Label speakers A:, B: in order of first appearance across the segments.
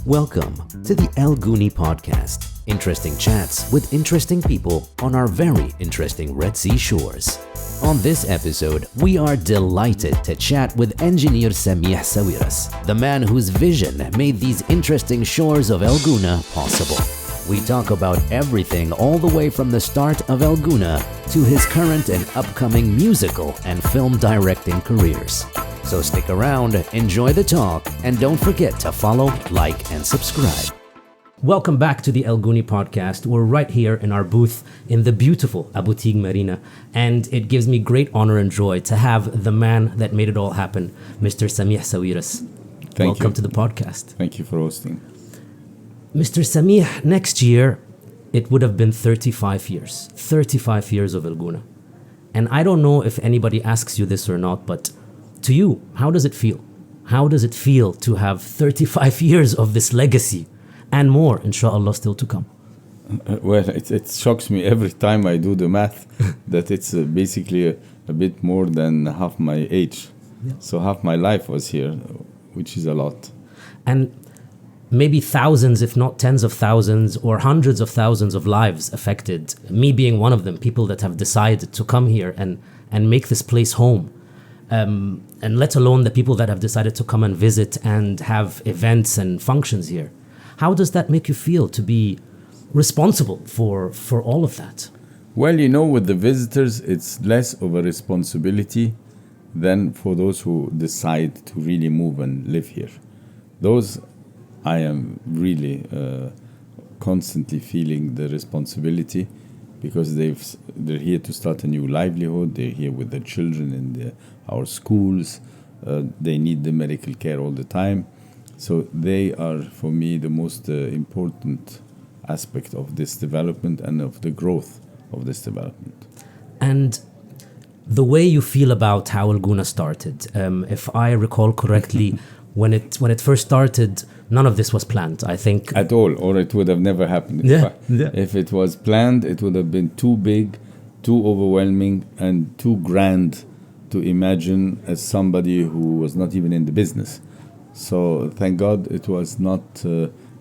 A: Welcome to the Gounie Podcast. Interesting chats with interesting people on our very interesting Red Sea shores. On this episode, we are delighted to chat with engineer Samih Sawiris, the man whose vision made these interesting shores of Gouna possible. We talk about everything all the way from the start of Gouna to his current and upcoming musical and film directing careers. So stick around, enjoy the talk, and don't forget to follow, like, and subscribe. Welcome back to the Gounie Podcast. We're right here in our booth in the beautiful Abu Tig Marina, and it gives me great honor and joy to have the man that made it all happen, Mr. Samih Sawiris. Welcome to the podcast.
B: Thank you for hosting.
A: Mr. Samih, next year, it would have been 35 years. 35 years of Gouna. And I don't know if anybody asks you this or not, but to you, how does it feel? How does it feel to have 35 years of this legacy and more, inshallah, still to come?
B: Well, it shocks me every time I do the math that it's basically a bit more than half my age. Yeah. So half my life was here, which is a lot.
A: And maybe thousands, if not tens of thousands or hundreds of thousands of lives affected, me being one of them, people that have decided to come here and make this place home. And let alone the people that have decided to come and visit and have events and functions here. How does that make you feel to be responsible for all of that?
B: Well, with the visitors, it's less of a responsibility than for those who decide to really move and live here. Those, I am really constantly feeling the responsibility because they're here to start a new livelihood. They're here with their children in our schools. They need the medical care all the time. So they are, for me, the most important aspect of this development and of the growth of this development.
A: And the way you feel about how Gouna started, if I recall correctly, when it first started, none of this was planned, I think.
B: At all, or it would have never happened.
A: Yeah.
B: If it was planned, it would have been too big, too overwhelming, and too grand to imagine as somebody who was not even in the business. So thank God it was not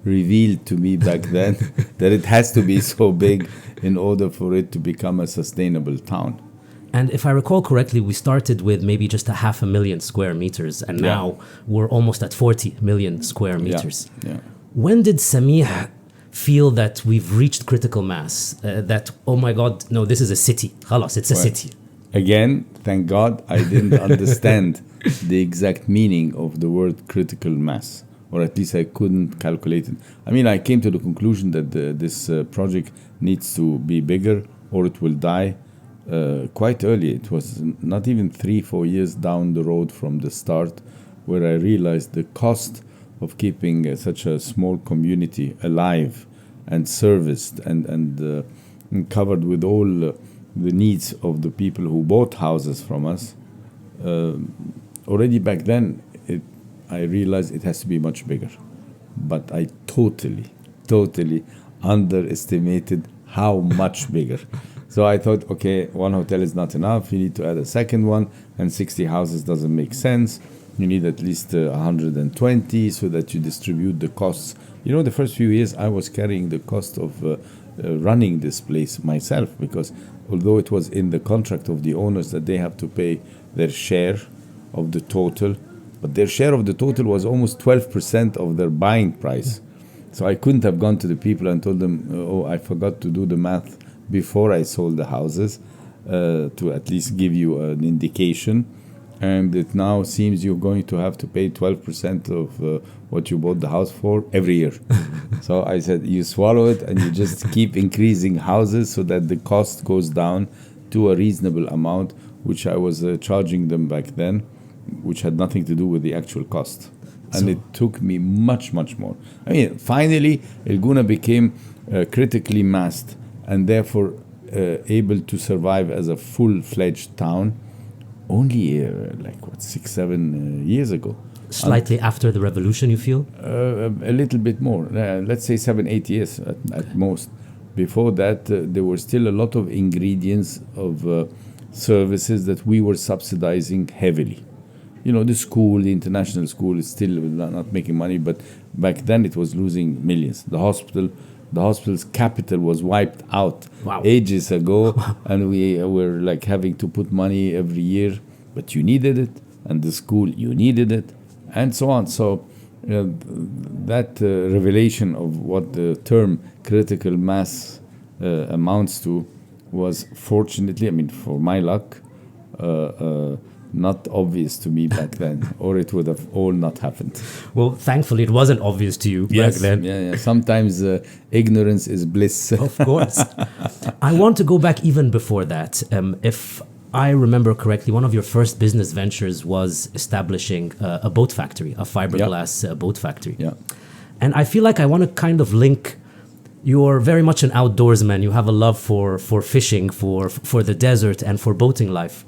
B: revealed to me back then that it has to be so big in order for it to become a sustainable town.
A: And if I recall correctly, we started with maybe just 500,000 square meters, and now we're almost at 40 million square meters.
B: Yeah.
A: When did Samih feel that we've reached critical mass? That, oh my God, no, this is a city. Khalas, it's a city.
B: Again, thank God I didn't understand the exact meaning of the word critical mass, or at least I couldn't calculate it. I mean, I came to the conclusion that this project needs to be bigger or it will die quite early. It was not even 3-4 years down the road from the start where I realized the cost of keeping such a small community alive and serviced and covered with all the needs of the people who bought houses from us. Already back then, I realized it has to be much bigger. But I totally underestimated how much bigger. So I thought, okay, one hotel is not enough. You need to add a second one, and 60 houses doesn't make sense. You need at least 120 so that you distribute the costs. The first few years I was carrying the cost of running this place myself, because although it was in the contract of the owners that they have to pay their share of the total, but their share of the total was almost 12% of their buying price. So I couldn't have gone to the people and told them, oh, I forgot to do the math before I sold the houses, to at least give you an indication. And it now seems you're going to have to pay 12% of what you bought the house for every year. So I said, you swallow it and you just keep increasing houses so that the cost goes down to a reasonable amount, which I was charging them back then, which had nothing to do with the actual cost. And it took me much, much more. I mean, finally, Gouna became critically massed and therefore able to survive as a full-fledged town only 6-7 years ago.
A: Slightly after the revolution, you feel?
B: A little bit more. Let's say 7-8 years at most. Before that, there were still a lot of ingredients of services that we were subsidizing heavily. the school, the international school, is still not making money, but back then it was losing millions. The hospital's capital was wiped out ages ago, and we were like having to put money every year, but you needed it, and the school, you needed it, and so on. So that revelation of what the term critical mass amounts to was, fortunately, for my luck, not obvious to me back then, or it would have all not happened.
A: Well, thankfully, it wasn't obvious to you back then.
B: Yeah. Sometimes ignorance is bliss.
A: Of course. I want to go back even before that. If I remember correctly, one of your first business ventures was establishing a boat factory, a fiberglass boat factory.
B: Yeah.
A: And I feel like I want to kind of link. You're very much an outdoorsman. You have a love for fishing, for the desert, and for boating life.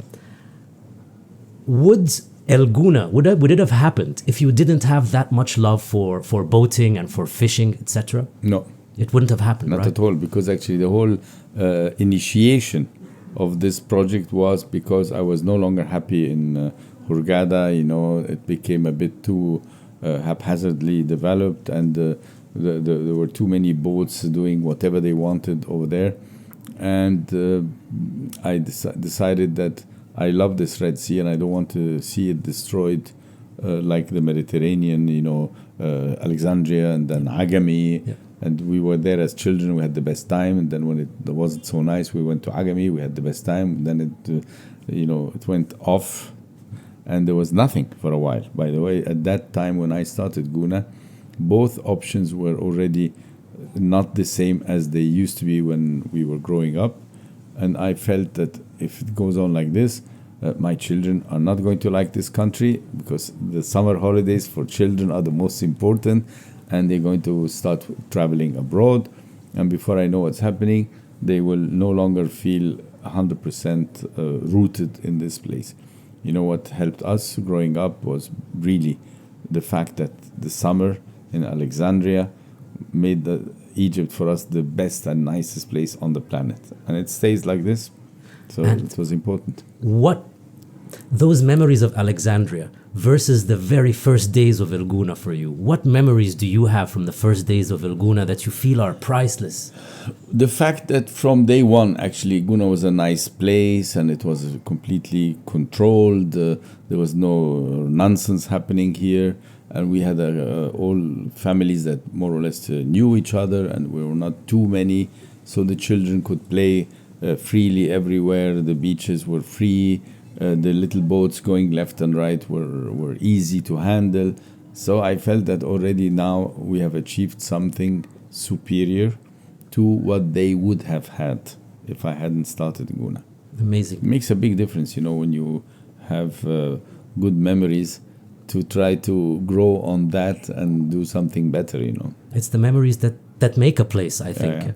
A: Would it have happened if you didn't have that much love for boating and for fishing, etc.?
B: No.
A: It wouldn't have happened,
B: Not
A: right?
B: at all, because actually the whole initiation of this project was because I was no longer happy in Hurghada. It became a bit too haphazardly developed, and there were too many boats doing whatever they wanted over there. And I decided that I love this Red Sea, and I don't want to see it destroyed like the Mediterranean, Alexandria and then Agami.
A: Yeah.
B: And we were there as children. We had the best time. And then when it wasn't so nice, we went to Agami. We had the best time. Then it went off, and there was nothing for a while. By the way, at that time when I started Gouna, both options were already not the same as they used to be when we were growing up. And I felt that if it goes on like this, my children are not going to like this country, because the summer holidays for children are the most important, and they're going to start traveling abroad. And before I know what's happening, they will no longer feel 100% rooted in this place. What helped us growing up was really the fact that the summer in Alexandria made Egypt for us the best and nicest place on the planet, and it stays like this. So it was important.
A: What those memories of Alexandria versus the very first days of El Gouna for you? What memories do you have from the first days of El Gouna that you feel are priceless?
B: The fact that from day one, actually, Gouna was a nice place, and it was completely controlled. There was no nonsense happening here. And we had all families that more or less knew each other, and we were not too many, so the children could play freely everywhere. The beaches were free. The little boats going left and right were easy to handle. So I felt that already now we have achieved something superior to what they would have had if I hadn't started Gouna.
A: Amazing.
B: It makes a big difference, when you have good memories, to try to grow on that and do something better,
A: It's the memories that make a place, I think.
B: Yeah.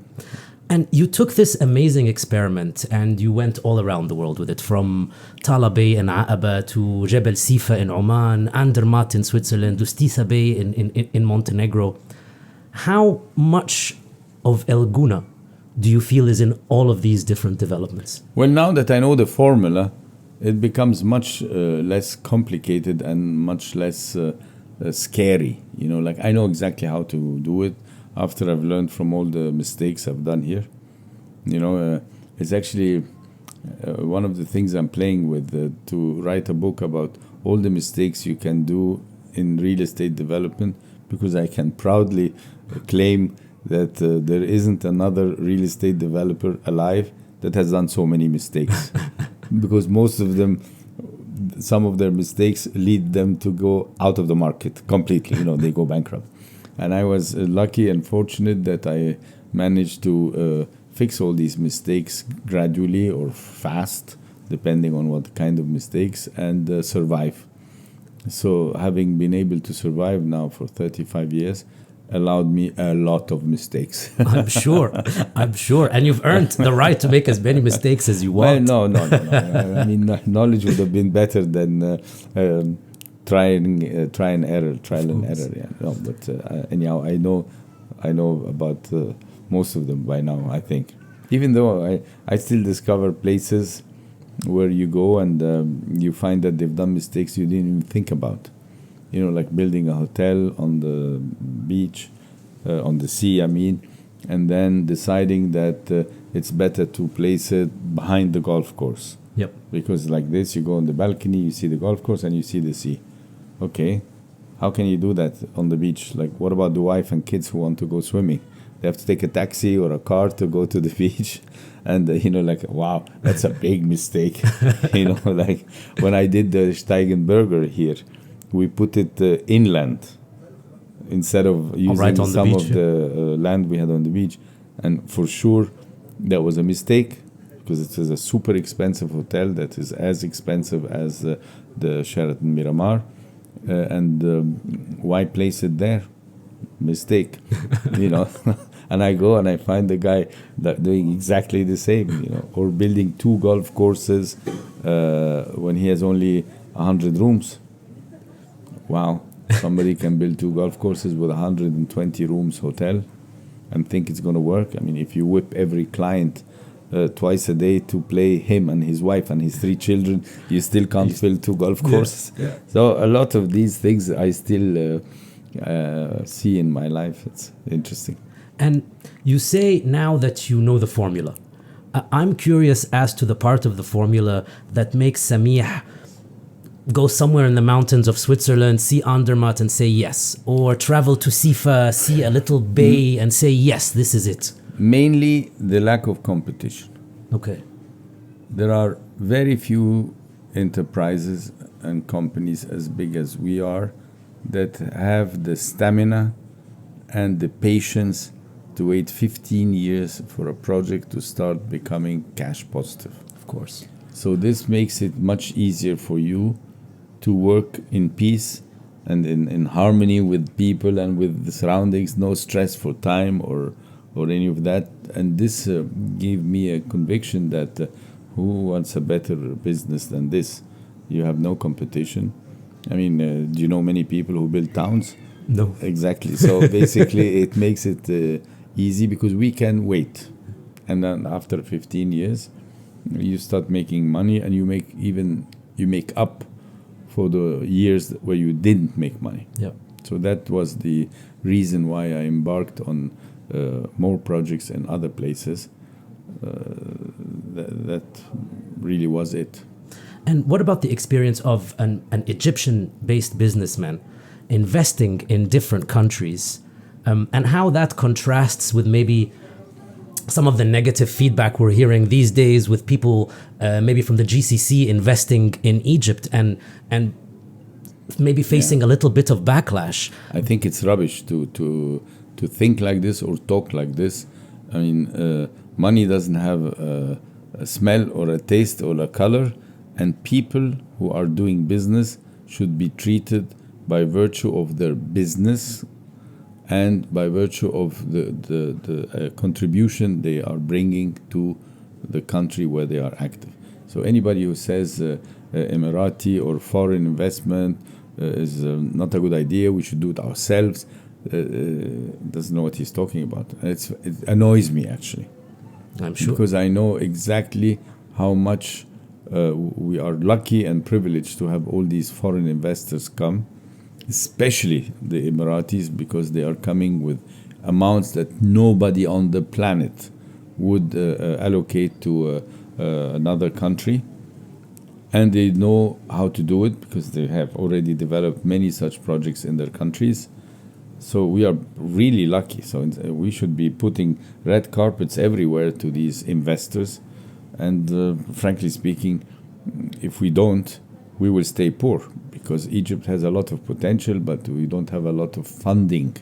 A: And you took this amazing experiment and you went all around the world with it, from Tala Bay in Aqaba to Jebel Sifa in Oman, Andermatt in Switzerland, Ustisa Bay in Montenegro. How much of El Gouna do you feel is in all of these different developments?
B: Well, now that I know the formula, it becomes much less complicated and much less scary. I know exactly how to do it after I've learned from all the mistakes I've done here. It's actually one of the things I'm playing with, to write a book about all the mistakes you can do in real estate development, because I can proudly claim that there isn't another real estate developer alive that has done so many mistakes. Because most of them, some of their mistakes lead them to go out of the market completely. They go bankrupt. And I was lucky and fortunate that I managed to fix all these mistakes gradually or fast, depending on what kind of mistakes, and survive. So having been able to survive now for 35 years allowed me a lot of mistakes.
A: I'm sure. And you've earned the right to make as many mistakes as you want.
B: Well, no. I mean, knowledge would have been better than trial and error. Yeah. No, but anyhow, I know about most of them by now, I think. Even though I still discover places where you go and you find that they've done mistakes you didn't even think about. You know, like building a hotel on the beach, on the sea, I mean, and then deciding that it's better to place it behind the golf course.
A: Yep.
B: Because like this, you go on the balcony, you see the golf course, and you see the sea. Okay, how can you do that on the beach? Like, what about the wife and kids who want to go swimming? They have to take a taxi or a car to go to the beach. And, like, wow, that's a big mistake. Like when I did the Steigenberger here, we put it inland instead of using some of the land we had on the beach. And for sure, that was a mistake, because it is a super expensive hotel that is as expensive as the Sheraton Miramar. Why place it there? Mistake, And I go and I find the guy that doing exactly the same, or building 2 golf courses when he has only 100 rooms. Wow, somebody can build 2 golf courses with 120 rooms hotel and think it's going to work. I mean, if you whip every client twice a day to play him and his wife and his 3 children, you still can't fill 2 golf courses. Yeah. So a lot of these things I still see in my life. It's interesting.
A: And you say now that you know the formula. I'm curious as to the part of the formula that makes Samih go somewhere in the mountains of Switzerland, see Andermatt and say yes, or travel to Sifa, see a little bay and say yes, this is it.
B: Mainly the lack of competition.
A: Okay.
B: There are very few enterprises and companies as big as we are that have the stamina and the patience to wait 15 years for a project to start becoming cash positive.
A: Of course.
B: So this makes it much easier for you to work in peace and in harmony with people and with the surroundings, no stress for time or any of that. And this gave me a conviction that who wants a better business than this? You have no competition. I mean, do you know many people who build towns?
A: No.
B: Exactly. So basically it makes it easy because we can wait. And then after 15 years, you start making money and you make up for the years where you didn't make money.
A: Yeah.
B: So that was the reason why I embarked on more projects in other places. That really was it.
A: And what about the experience of an Egyptian-based businessman investing in different countries, and how that contrasts with maybe some of the negative feedback we're hearing these days with people maybe from the GCC investing in Egypt and maybe facing a little bit of backlash?
B: I think it's rubbish to think like this or talk like this. I mean, money doesn't have a smell or a taste or a color, and people who are doing business should be treated by virtue of their business and by virtue of the contribution they are bringing to the country where they are active. So anybody who says Emirati or foreign investment is not a good idea, we should do it ourselves, doesn't know what he's talking about. It annoys me, actually.
A: I'm sure.
B: Because I know exactly how much we are lucky and privileged to have all these foreign investors come, especially the Emiratis, because they are coming with amounts that nobody on the planet would allocate to another country. And they know how to do it because they have already developed many such projects in their countries. So we are really lucky. So we should be putting red carpets everywhere to these investors. And frankly speaking, if we don't, we will stay poor, because Egypt has a lot of potential, but we don't have a lot of funding.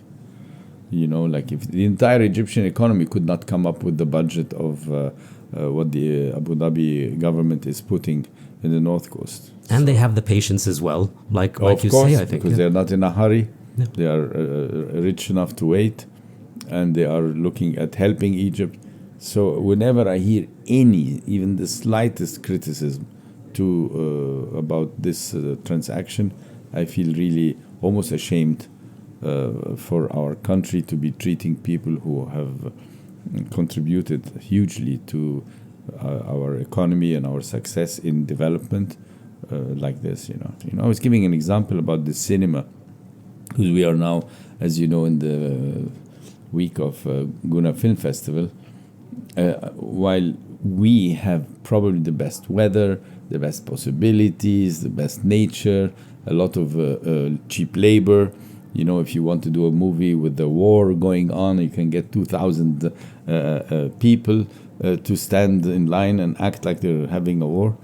B: Like if the entire Egyptian economy could not come up with the budget of what the Abu Dhabi government is putting in the North Coast.
A: And they have the patience as well, like you
B: course,
A: say, I think.
B: Because they're not in a hurry.
A: Yeah.
B: They are rich enough to wait, and they are looking at helping Egypt. So whenever I hear even the slightest criticism about this transaction, I feel really almost ashamed for our country to be treating people who have contributed hugely to our economy and our success in development like this. I was giving an example about the cinema, because we are now, as you know, in the week of Gouna Film Festival. While we have probably the best weather, the best possibilities, the best nature, a lot of cheap labor. If you want to do a movie with the war going on, you can get 2,000 people to stand in line and act like they're having a war.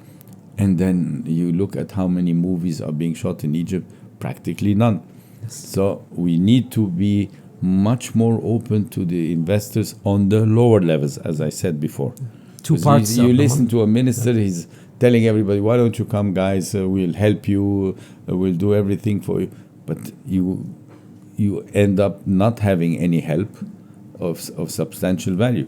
B: And then you look at how many movies are being shot in Egypt, practically none. Yes. So we need to be much more open to the investors on the lower levels, as I said before.
A: Two parts.
B: You listen to a minister, he's telling everybody, why don't you come, guys, we'll help you, we'll do everything for you. But you end up not having any help of substantial value.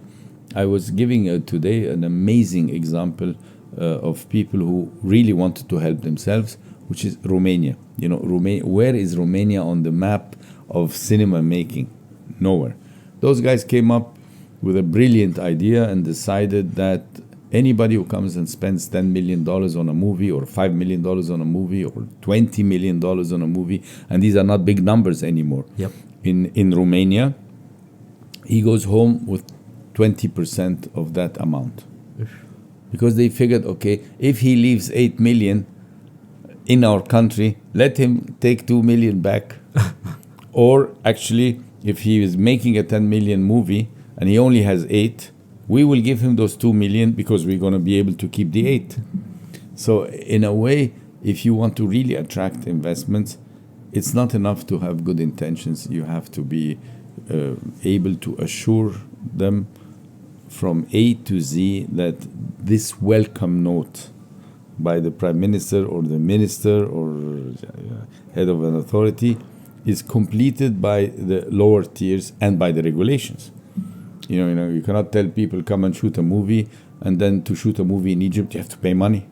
B: I was giving today an amazing example of people who really wanted to help themselves, which is Romania. Where is Romania on the map of cinema making? Nowhere. Those guys came up with a brilliant idea and decided that anybody who comes and spends $10 million on a movie, or $5 million on a movie, or $20 million on a movie, and these are not big numbers anymore.
A: Yep.
B: In Romania, he goes home with 20% of that amount. Because they figured, okay, if he leaves 8 million in our country, let him take 2 million back. Or actually, if he is making a 10 million movie and he only has 8, we will give him those 2 million because we're going to be able to keep the 8. So in a way, if you want to really attract investments, it's not enough to have good intentions. You have to be able to assure them from A to Z that this welcome note by the Prime Minister or the Minister or head of an authority is completed by the lower tiers and by the regulations. You cannot tell people come and shoot a movie, and then to shoot a movie in Egypt you have to pay money.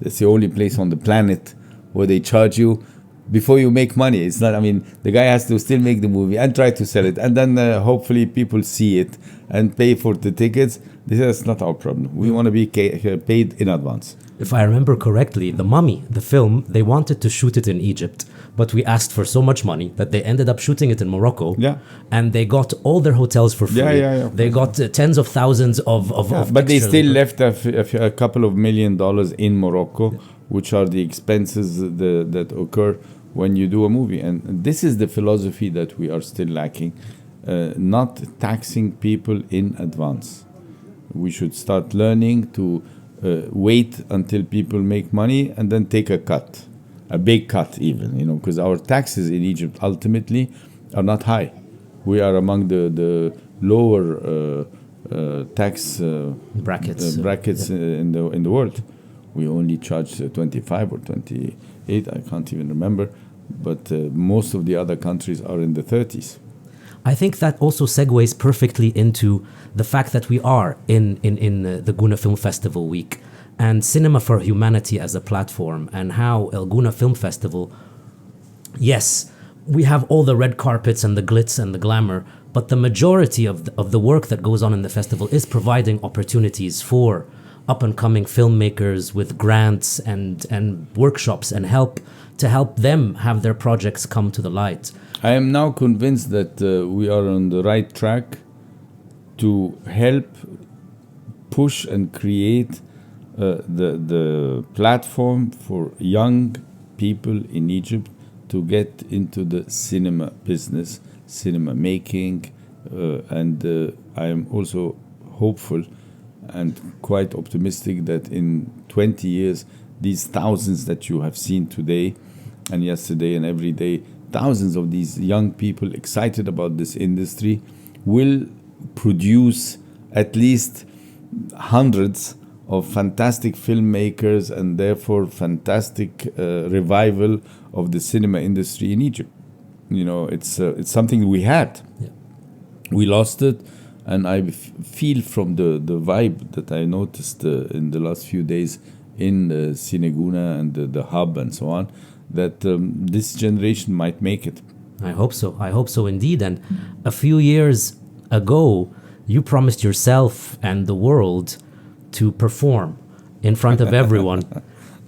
B: That's the only place on the planet where they charge you before you make money. It's not. The guy has to still make the movie and try to sell it, and then hopefully people see it and pay for the tickets. That's not our problem. We want to be paid in advance.
A: If I remember correctly, The Mummy, the film, they wanted to shoot it in Egypt, but we asked for so much money that they ended up shooting it in Morocco.
B: Yeah.
A: And they got all their hotels for free.
B: Yeah.
A: They got tens of thousands of
B: but they still left a couple of $1 million in Morocco, which are the expenses that occur when you do a movie. And this is the philosophy that we are still lacking, not taxing people in advance. We should start learning to wait until people make money and then take a cut, a big cut even, because our taxes in Egypt ultimately are not high. We are among the lower tax brackets in the world. We only charge 25 or 28, I can't even remember, but most of the other countries are in the 30s.
A: I think that also segues perfectly into the fact that we are in the Gouna Film Festival week and Cinema for Humanity as a platform, and how El Gouna Film Festival, yes, we have all the red carpets and the glitz and the glamour, but the majority of the work that goes on in the festival is providing opportunities for up-and-coming filmmakers with grants and workshops and help them have their projects come to the light.
B: I am now convinced that we are on the right track to help push and create the platform for young people in Egypt to get into the cinema business, cinema making, and I am also hopeful and quite optimistic that in 20 years, these thousands that you have seen today and yesterday and every day, thousands of these young people excited about this industry will produce at least hundreds of fantastic filmmakers and therefore fantastic revival of the cinema industry in Egypt. It's something we had.
A: Yeah.
B: We lost it, and I feel from the vibe that I noticed in the last few days in Cine Gouna and the hub and so on, that this generation might make it.
A: I hope so. I hope so indeed. And a few years ago, you promised yourself and the world to perform in front of everyone.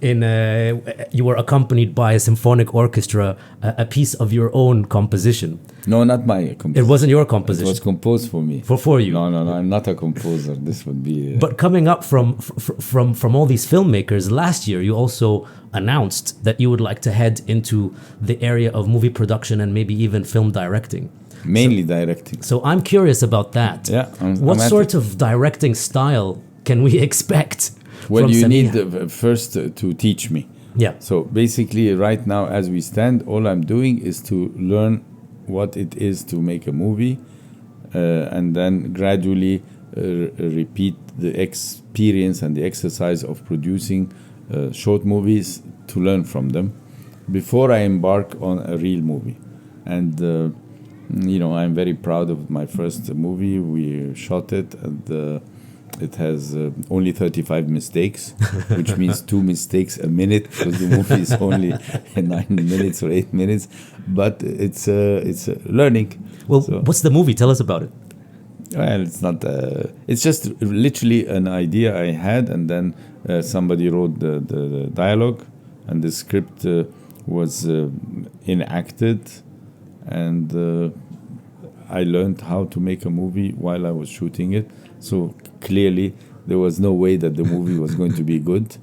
A: You were accompanied by a symphonic orchestra, a piece of your own composition.
B: No, not my composition.
A: It wasn't your composition.
B: It was composed for me.
A: For you.
B: No, I'm not a composer. This would be.
A: But coming up from all these filmmakers, last year you also announced that you would like to head into the area of movie production and maybe even film directing.
B: Mainly directing.
A: So I'm curious about that.
B: Yeah.
A: What sort of directing style can we expect?
B: Well, you
A: Samih?
B: need first to teach me.
A: Yeah.
B: So basically, right now, as we stand, all I'm doing is to learn what it is to make a movie, and then gradually repeat the experience and the exercise of producing short movies to learn from them before I embark on a real movie. And I'm very proud of my first movie. We shot it, and it has only 35 mistakes, which means 2 mistakes a minute, because the movie is only 9 minutes or 8 minutes. But it's learning.
A: Well, what's the movie? Tell us about it.
B: Well, it's not. It's just literally an idea I had, and then somebody wrote the dialogue, and the script was enacted, and I learned how to make a movie while I was shooting it. So clearly, there was no way that the movie was going to be good.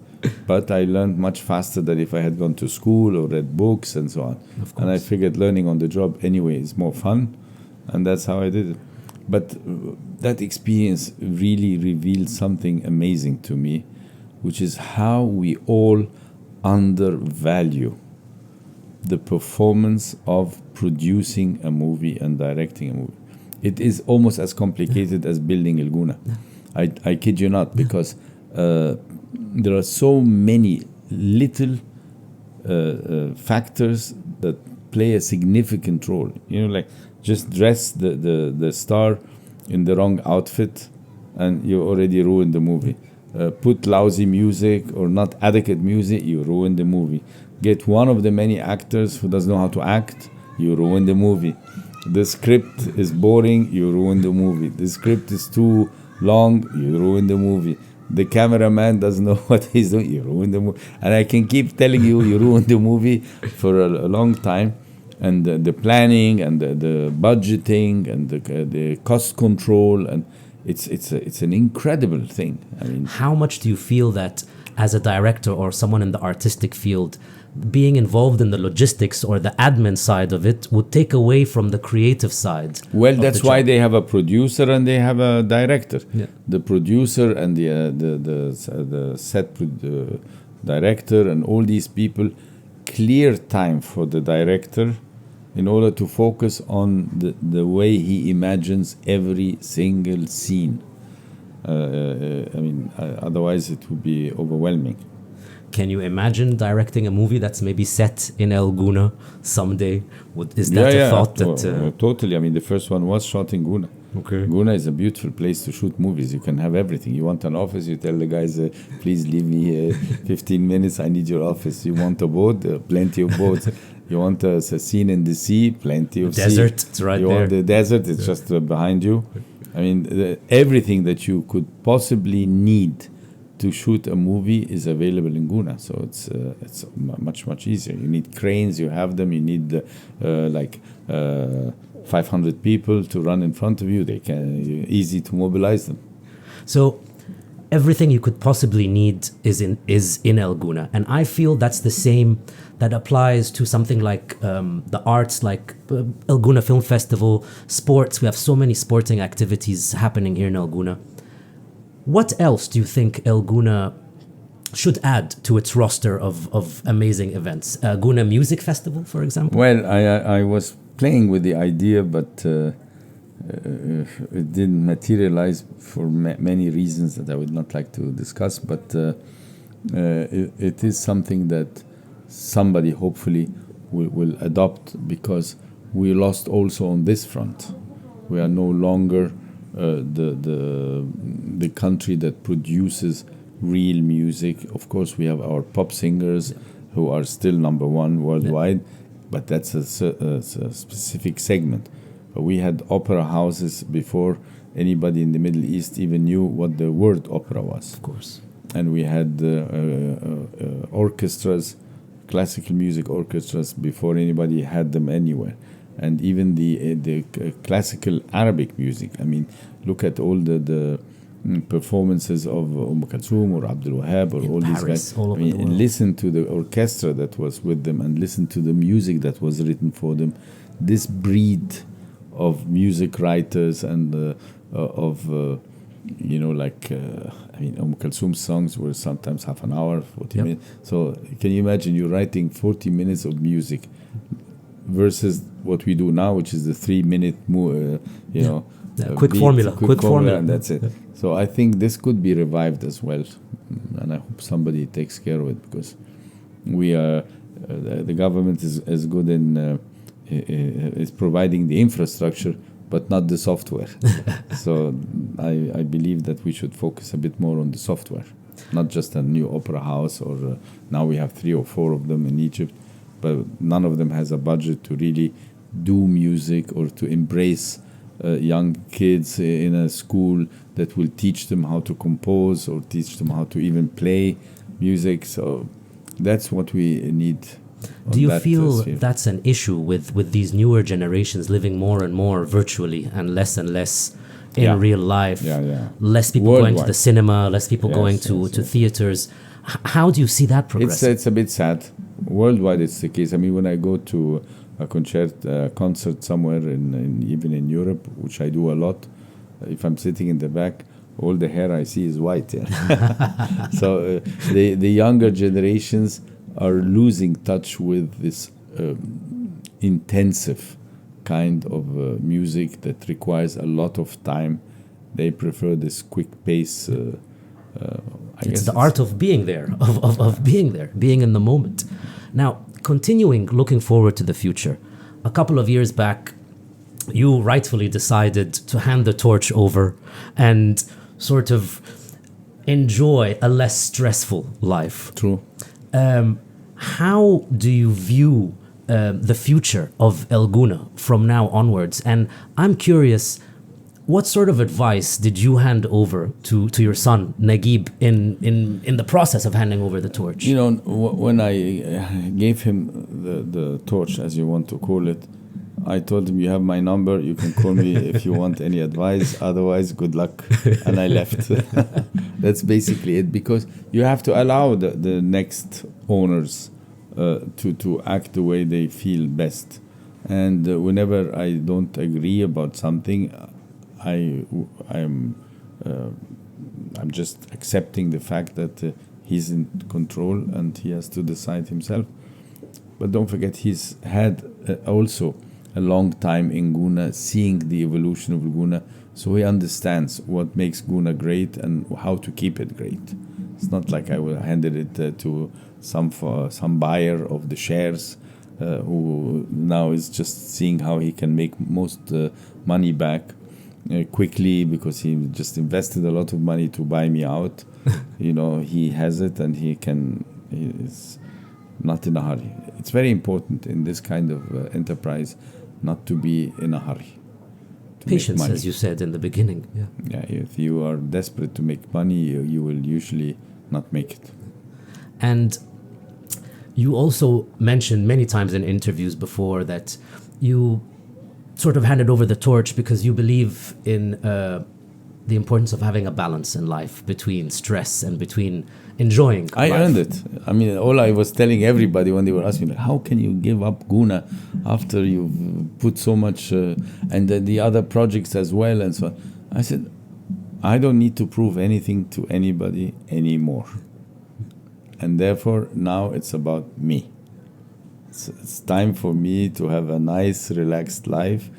B: But I learned much faster than if I had gone to school or read books and so on. And I figured learning on the job anyway is more fun. And that's how I did it. But that experience really revealed something amazing to me, which is how we all undervalue the performance of producing a movie and directing a movie. It is almost as complicated as building El Gouna. I kid you not, because there are so many little factors that play a significant role. Like just dress the star in the wrong outfit and you already ruined the movie. Put lousy music or not adequate music, you ruin the movie. Get one of the many actors who doesn't know how to act, you ruin the movie. The script is boring, you ruin the movie. The script is too long, you ruin the movie. The cameraman doesn't know what he's doing, you ruin the movie. And I can keep telling you, you ruin the movie for a long time. And the planning and the budgeting and the cost control, and it's an incredible thing. I mean,
A: how much do you feel that as a director or someone in the artistic field, being involved in the logistics or the admin side of it would take away from the creative side?
B: Well, that's why they have a producer and they have a director.
A: Yeah.
B: The producer and the set director and all these people clear time for the director in order to focus on the way he imagines every single scene. Otherwise it would be overwhelming.
A: Can you imagine directing a movie that's maybe set in El Gouna someday? Is that a thought that...
B: Totally. I mean, the first one was shot in Gouna.
A: Okay.
B: Gouna is a beautiful place to shoot movies. You can have everything. You want an office, you tell the guys, please leave me 15 minutes, I need your office. You want a boat, plenty of boats. You want a scene in the sea, plenty of
A: desert,
B: sea.
A: It's right
B: you
A: there.
B: You want the desert, it's just behind you. I mean, everything that you could possibly need to shoot a movie is available in Gouna, so it's much easier. You need cranes, you have them. You need 500 people to run in front of you. Easy to mobilize them.
A: So everything you could possibly need is in El Gouna, and I feel that's the same that applies to something like the arts, like El Gouna Film Festival, sports. We have so many sporting activities happening here in El Gouna. What else do you think El Gouna should add to its roster of amazing events? Gouna Music Festival, for example?
B: Well, I was playing with the idea, but it didn't materialize for many reasons that I would not like to discuss. But it is something that somebody hopefully will adopt, because we lost also on this front. We are no longer the country that produces real music. Of course, we have our pop singers who are still number one worldwide, but that's a specific segment. But we had opera houses before anybody in the Middle East even knew what the word opera was.
A: Of course.
B: And we had orchestras, classical music orchestras, before anybody had them anywhere. And even the classical Arabic music. I mean, look at all the performances of Kulthum or Abdul Wahab or all
A: Paris,
B: these guys.
A: all over the world.
B: Listen to the orchestra that was with them and listen to the music that was written for them. This breed of music writers and Kulthum's songs were sometimes half an hour, 40 minutes. So can you imagine you're writing 40 minutes of music versus what we do now, which is the 3-minute,
A: quick formula,
B: and that's it. So I think this could be revived as well, and I hope somebody takes care of it, because we are the government is good in is providing the infrastructure, but not the software. So I believe that we should focus a bit more on the software, not just a new opera house, or now we have 3 or 4 of them in Egypt, but none of them has a budget to really do music or to embrace young kids in a school that will teach them how to compose or teach them how to even play music. So that's what we need.
A: Do you feel that's an issue with these newer generations living more and more virtually and less in real life? Less people
B: Worldwide.
A: going to the cinema, less people going to theaters. How do you see that progressing?
B: It's a bit sad. Worldwide, it's the case. I mean, when I go to a concert somewhere, even in Europe, which I do a lot, if I'm sitting in the back, all the hair I see is white. Yeah. So the younger generations are losing touch with this intensive kind of music that requires a lot of time. They prefer this quick pace.
A: It's the art of being there, of being there, being in the moment. Now, continuing, looking forward to the future. A couple of years back, you rightfully decided to hand the torch over and sort of enjoy a less stressful life.
B: True.
A: How do you view the future of El Gouna from now onwards? And I'm curious, what sort of advice did you hand over to your son, Naguib, in the process of handing over the torch?
B: You know, when I gave him the torch, as you want to call it, I told him, you have my number, you can call me if you want any advice, otherwise good luck. And I left. That's basically it, because you have to allow the next owners to act the way they feel best. And whenever I don't agree about something, I'm just accepting the fact that he's in control and he has to decide himself. But don't forget, he's had also a long time in Gouna, seeing the evolution of Gouna, so he understands what makes Gouna great and how to keep it great. It's not like I will handed it to some buyer of the shares who now is just seeing how he can make most money back quickly, because he just invested a lot of money to buy me out. You know, he has it and he is not in a hurry. It's very important in this kind of enterprise not to be in a hurry.
A: Patience, as you said in the beginning.
B: Yeah, if you are desperate to make money, you will usually not make it. And
A: you also mentioned many times in interviews before that you sort of handed over the torch because you believe in the importance of having a balance in life between stress and between enjoying
B: I
A: life.
B: earned it. I mean, all I was telling everybody when they were asking me, how can you give up Gouna after you've put so much and the other projects as well and so on. I said, I don't need to prove anything to anybody anymore. And therefore, now it's about me. It's time for me to have a nice, relaxed life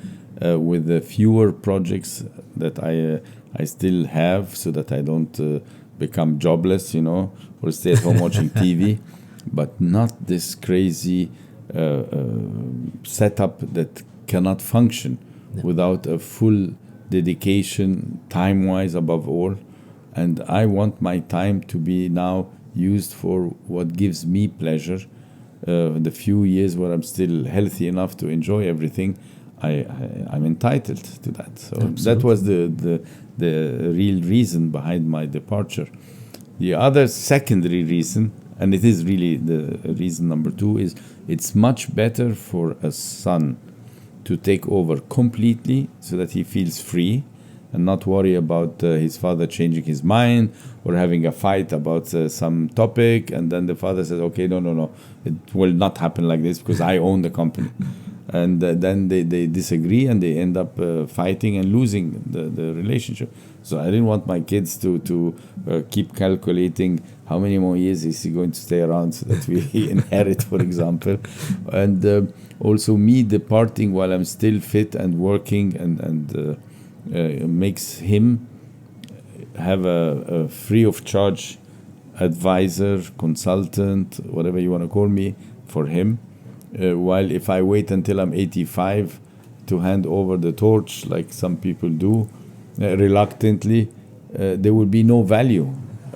B: with the fewer projects that I still have, so that I don't become jobless, or stay at home watching TV, but not this crazy setup that cannot function without a full dedication, time-wise above all. And I want my time to be now used for what gives me pleasure. The few years where I'm still healthy enough to enjoy everything, I'm entitled to that. So
A: Absolutely.
B: that was the real reason behind my departure. The other secondary reason, and it is really the reason number 2, is it's much better for a son to take over completely so that he feels free and not worry about his father changing his mind or having a fight about some topic, and then the father says, okay, no, it will not happen like this because I own the company. And then they disagree and they end up fighting and losing the relationship. So I didn't want my kids to keep calculating how many more years is he going to stay around so that we inherit, for example. And also me departing while I'm still fit and working and makes him have a free of charge advisor, consultant, whatever you want to call me, for him. While if I wait until I'm 85 to hand over the torch, like some people do, reluctantly, there will be no value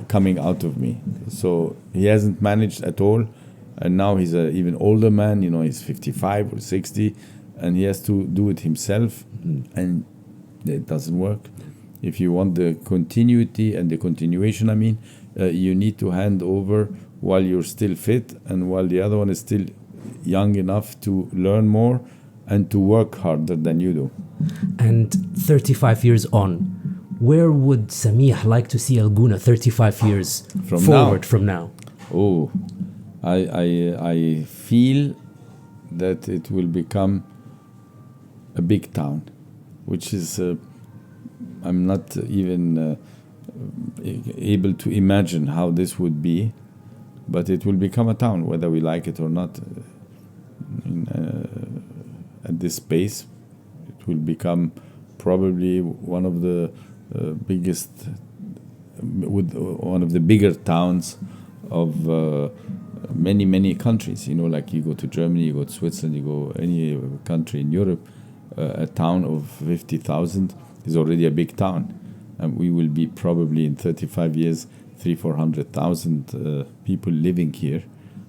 B: coming out of me. So he hasn't managed at all, and now he's an even older man. He's 55 or 60, and he has to do it himself, and it doesn't work. If you want the continuity and the continuation, you need to hand over while you're still fit and while the other one is still young enough to learn more and to work harder than you do.
A: And 35 years on, where would Samih like to see Gouna 35 years from now?
B: Oh, I feel that it will become a big town, which is I'm not even able to imagine how this would be, but it will become a town, whether we like it or not. At this pace, it will become probably one of the one of the bigger towns of many countries. Like you go to Germany, you go to Switzerland, you go any country in Europe, a town of 50,000 is already a big town, and we will be probably in 35 years 300,000-400,000 people living here.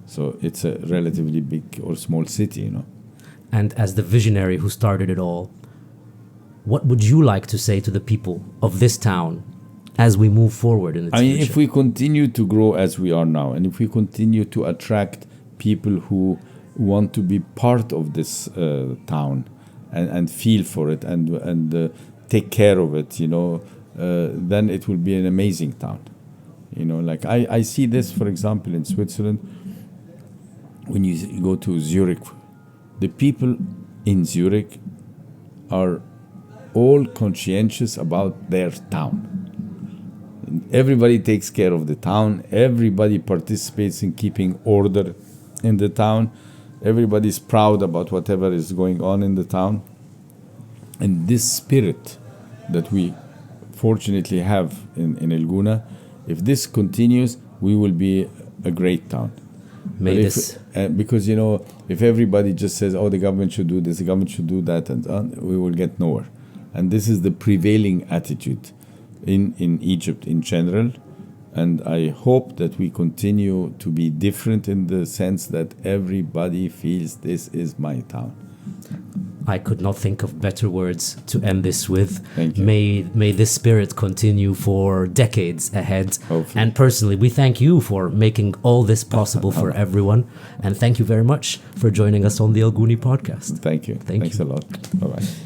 B: So it's a relatively big or small city,
A: And as the visionary who started it all, what would you like to say to the people of this town as we move forward in its future?
B: If we continue to grow as we are now, and if we continue to attract people who want to be part of this town and feel for it and take care of it, then it will be an amazing town. Like I see this, for example, in Switzerland. When you go to Zurich, the people in Zurich are all conscientious about their town. Everybody takes care of the town. Everybody participates in keeping order in the town. Everybody's proud about whatever is going on in the town. And this spirit that we fortunately have in El Gouna, if this continues, we will be a great town. Because if everybody just says, "Oh, the government should do this, the government should do that," and so on, we will get nowhere. And this is the prevailing attitude in Egypt in general. And I hope that we continue to be different in the sense that everybody feels this is my town.
A: I could not think of better words to end this with.
B: Thank you.
A: May this spirit continue for decades ahead.
B: Hopefully.
A: And personally, we thank you for making all this possible for everyone. And thank you very much for joining us on the Gounie Podcast.
B: Thanks a lot. Bye-bye.